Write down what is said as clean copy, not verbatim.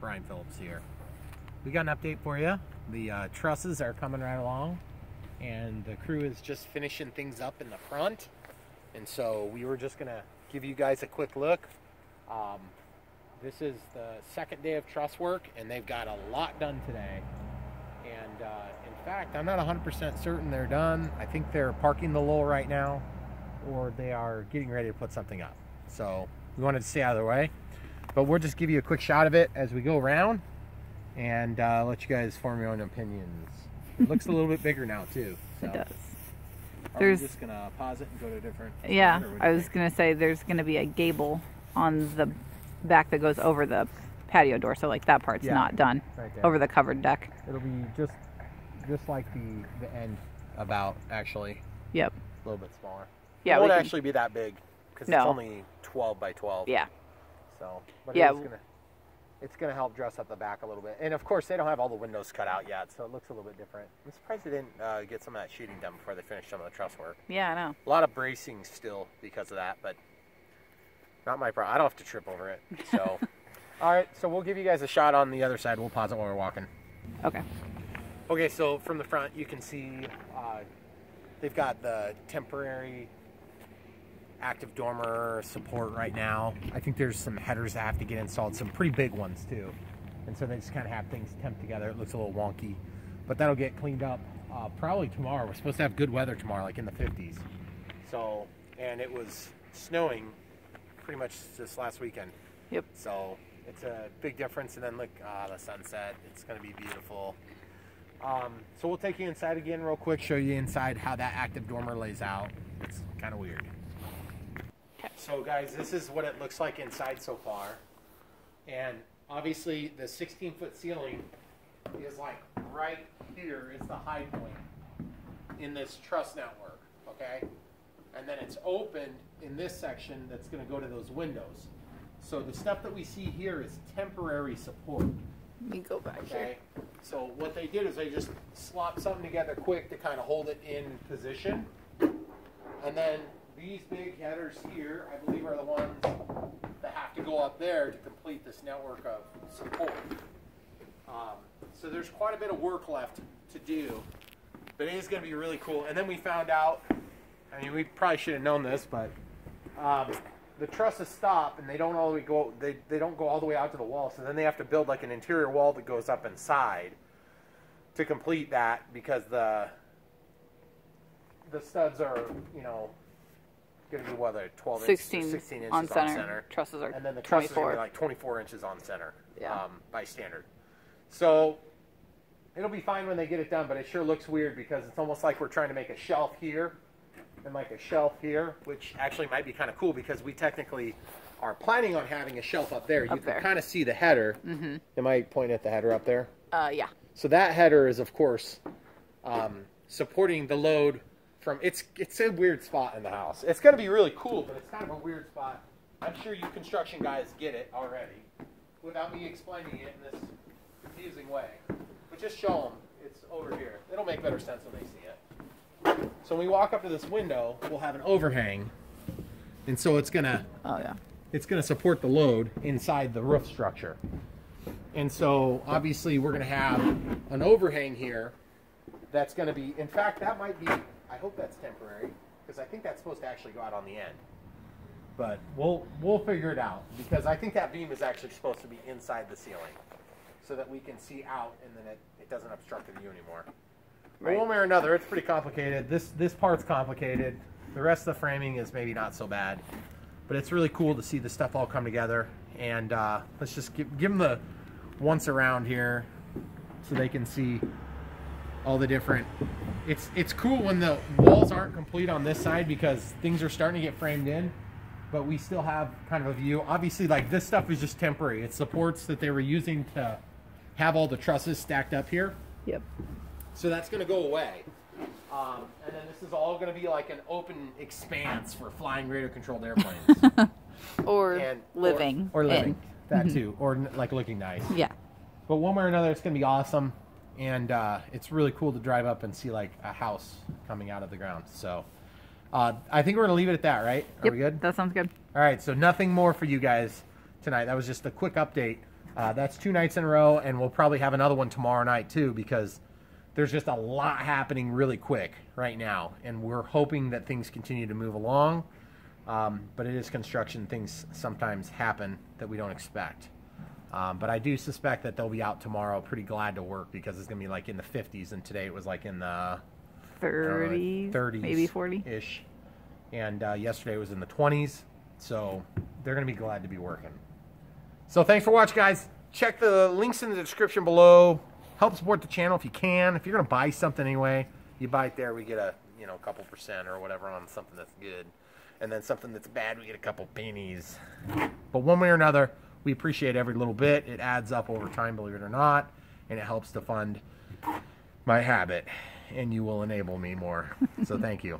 Brian Phillips here. We got an update for you. The trusses are coming right along, and the crew is just finishing things up in the front. And so we were just gonna give you guys a quick look. This is the second day of truss work, and they've got a lot done today. And in fact, I'm not 100% certain they're done. I think they're parking the lull right now, or they are getting ready to put something up. So we wanted to stay out of the way. But we'll just give you a quick shot of it as we go around and let you guys form your own opinions. It looks a little bit bigger now too. So. It does. Are we just going to pause it and go to a different... Yeah, I was going to say there's going to be a gable on the back that goes over the patio door. So like that part's not done right there. Over the covered deck. It'll be just like the end about actually. Yep. A little bit smaller. Yeah, it won't actually be that big because it's only 12 by 12. Yeah. So, but yeah, it's gonna help dress up the back a little bit. And of course, they don't have all the windows cut out yet, so it looks a little bit different. I'm surprised they didn't get some of that sheeting done before they finished some of the truss work. Yeah, I know. A lot of bracing still because of that, but not my problem. I don't have to trip over it. So, all right. So we'll give you guys a shot on the other side. We'll pause it while we're walking. Okay. Okay. So from the front, you can see they've got the temporary active dormer support right now. I think there's some headers that have to get installed, some pretty big ones too, and so they just kind of have things temped together. It looks a little wonky, but that'll get cleaned up probably tomorrow. We're supposed to have good weather tomorrow, like in the 50s. So, and it was snowing pretty much this last weekend. Yep. So it's a big difference. And then look, the sunset, it's going to be beautiful. So we'll take you inside again real quick, show you inside how that active dormer lays out. It's kind of weird. So guys, this is what it looks like inside so far. And obviously the 16-foot ceiling is like right here is the high point in this truss network, okay? And then it's opened in this section that's gonna go to those windows. So the stuff that we see here is temporary support. Let me go back here. So what they did is they just slopped something together quick to kind of hold it in position. And then these big headers here, I believe, are the ones that have to go up there to complete this network of support. So there's quite a bit of work left to do, but it is going to be really cool. And then we found out, I mean, we probably should have known this, but the trusses stop and they don't all the way go. They don't go all the way out to the wall. So then they have to build like an interior wall that goes up inside to complete that, because the studs are, you know, going to be what, like 16 inches on center. Trusses are, and then the 24. trusses are going to be like 24 inches on center, by standard. So it'll be fine when they get it done, but it sure looks weird because it's almost like we're trying to make a shelf here and like a shelf here, which actually might be kind of cool because we technically are planning on having a shelf up there. You can kind of see the header. Mm-hmm. Am I pointing at the header up there? Yeah. So that header is, of course, supporting the load from, it's a weird spot in the house. It's going to be really cool, but it's kind of a weird spot. I'm sure you construction guys get it already without me explaining it in this confusing way. But just show them it's over here. It'll make better sense when they see it. So when we walk up to this window, we'll have an overhang. And so it's going to it's going to support the load inside the roof structure. And so obviously we're going to have an overhang here that's going to be, in fact, that might be, I hope that's temporary, because I think that's supposed to actually go out on the end. But we'll figure it out, because I think that beam is actually supposed to be inside the ceiling so that we can see out and then it doesn't obstruct the view anymore. Right. But one way or another, it's pretty complicated. This part's complicated. The rest of the framing is maybe not so bad. But it's really cool to see the stuff all come together. And let's just give them the once around here so they can see all the different. It's cool when the walls aren't complete on this side because things are starting to get framed in, but we still have kind of a view. Obviously, like, this stuff is just temporary. It supports that they were using to have all the trusses stacked up here. Yep. So that's going to go away. And then this is all going to be like an open expanse for flying radio-controlled airplanes. or living. Or living. That too. Or like looking nice. Yeah. But one way or another, it's going to be awesome. And it's really cool to drive up and see like a house coming out of the ground. So I think we're going to leave it at that, right? Are we good? That sounds good. All right. So nothing more for you guys. tonight. That was just a quick update. That's 2 nights in a row, and we'll probably have another one tomorrow night too, because there's just a lot happening really quick right now, and we're hoping that things continue to move along. But it is construction. Things sometimes happen that we don't expect. But I do suspect that they'll be out tomorrow. Pretty glad to work, because it's going to be like in the 50s, and today it was like in the 30s, maybe 40-ish. And yesterday it was in the 20s. So they're going to be glad to be working. So thanks for watching, guys. Check the links in the description below. Help support the channel if you can. If you're going to buy something anyway, you buy it there. We get a couple percent or whatever on something that's good. And then something that's bad, we get a couple pennies. But one way or another, we appreciate every little bit. It adds up over time, believe it or not. And it helps to fund my habit. And you will enable me more. So thank you.